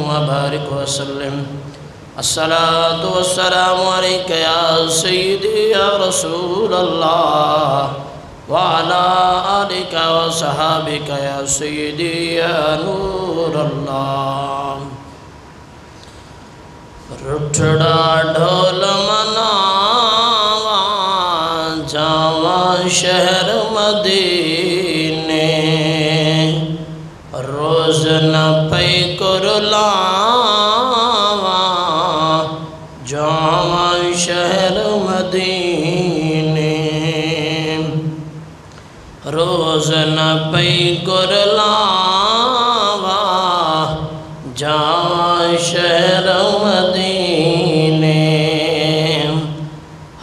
وبارك وسلم الصلاة والسلام عليك يا سيدي يا رسول الله وعلى آلك وصحابك يا سيدي يا نور الله رٹھڑا ڈھول مناواں جاواں شہر مدینے روز نہ پئی کرلاواں جاواں شہر مدینے روز نہ پئی کرلاواں جاواں شہر مدینے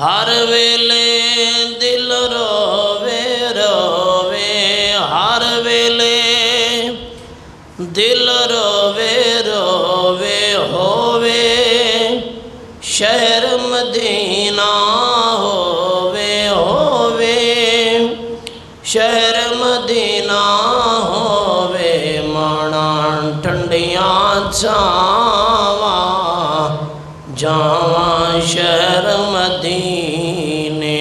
ہر ویلے دل روے روے ہر ویلے دل روے روے ہووے شہر مدینہ ہووے ہووے شہر مدینہ ہووے مانا ٹھنڈیاں چھاواں جاواں شہر مدینے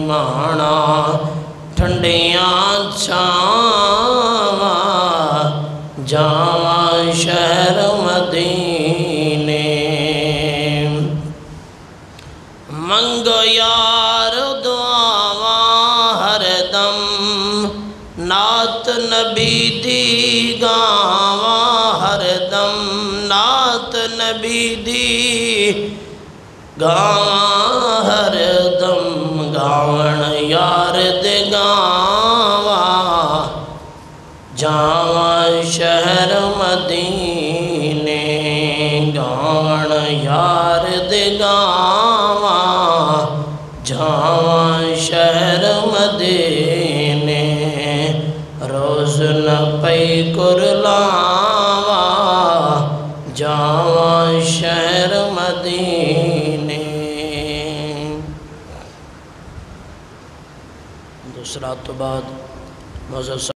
مانا ٹھنڈیاں چھاواں جاواں شہر مدینے منگو یار دعاواں ہر دم نعت نبی دی گاواں ہر دم نعت نبی دی گاواں ہر دم گاون یار دے گاواں جاواں شہر مدینے گاون یار دے گاواں جاواں شہر مدینے روز نہ پئی کرلاواں جاواں شہر مدینے دوسرا تو بعد معزز